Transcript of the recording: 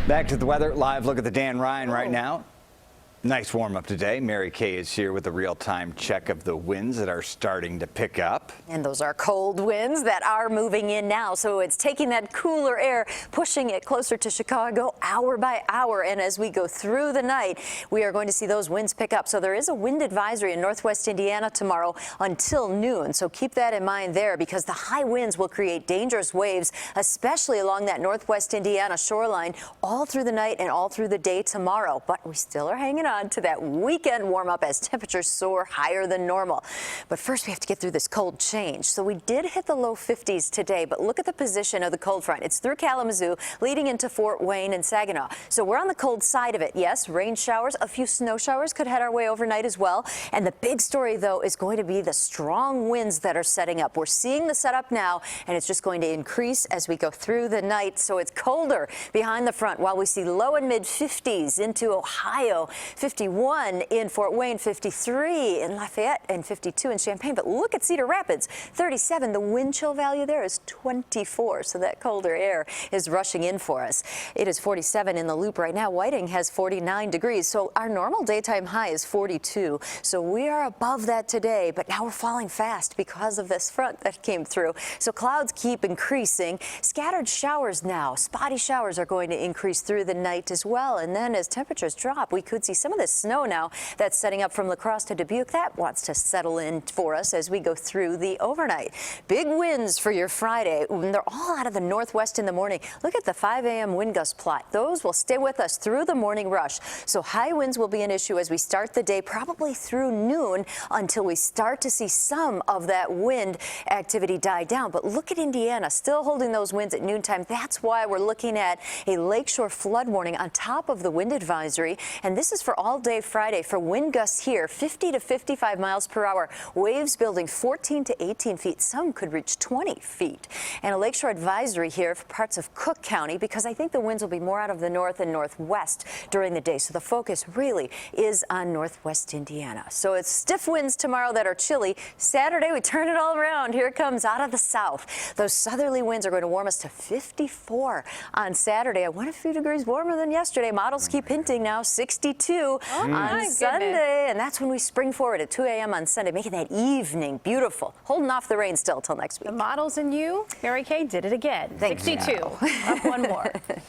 Back to the weather. Live look at the Dan Ryan right now. Nice warm up today. Mary Kay is here with a real-time check of the winds that are starting to pick up. And those are cold winds that are moving in now. So it's taking that cooler air, pushing it closer to Chicago hour by hour. And as we go through the night, we are going to see those winds pick up. So there is a wind advisory in northwest Indiana tomorrow until noon. So keep that in mind there, because the high winds will create dangerous waves, especially along that northwest Indiana shoreline all through the night and all through the day tomorrow. But we still are hanging on to that weekend warm up as temperatures soar higher than normal. But first we have to get through this cold change. So we did hit the low 50s today, but look at the position of the cold front. It's through Kalamazoo, leading into Fort Wayne and Saginaw. So we're on the cold side of it. Yes, rain showers, a few snow showers could head our way overnight as well. And the big story, though, is going to be the strong winds that are setting up. We're seeing the setup now, and it's just going to increase as we go through the night. So it's colder behind the front while we see low and mid 50s into Ohio. 51 in Fort Wayne, 53 in Lafayette, and 52 in Champaign. But look at Cedar Rapids, 37. The wind chill value there is 24, so that colder air is rushing in for us. It is 47 in the Loop right now. Whiting has 49 degrees, so our normal daytime high is 42. So we are above that today, but now we're falling fast because of this front that came through. So clouds keep increasing. Scattered showers now. Spotty showers are going to increase through the night as well. And then as temperatures drop, we could see some of this snow now that's setting up from La Crosse to Dubuque. That wants to settle in for us as we go through the overnight. Big winds for your Friday. They're all out of the northwest in the morning. Look at the 5 a.m. wind gust plot. Those will stay with us through the morning rush. So high winds will be an issue as we start the day, probably through noon, until we start to see some of that wind activity die down. But look at Indiana, still holding those winds at noontime. That's why we're looking at a lakeshore flood warning on top of the wind advisory. And this is for all day Friday for wind gusts here, 50 to 55 miles per hour. Waves building 14 to 18 feet. Some could reach 20 feet. And a lakeshore advisory here for parts of Cook County, because I think the winds will be more out of the north and northwest during the day. So the focus really is on northwest Indiana. So it's stiff winds tomorrow that are chilly. Saturday, we turn it all around. Here it comes out of the south. Those southerly winds are going to warm us to 54 on Saturday. I went a few degrees warmer than yesterday. Models keep hinting now 62 on Sunday. And that's when we spring forward at 2 a.m. on Sunday, making that evening beautiful. Holding off the rain still till next week. The models and you, Mary Kay, did it again. Thank 62. you. Up one more.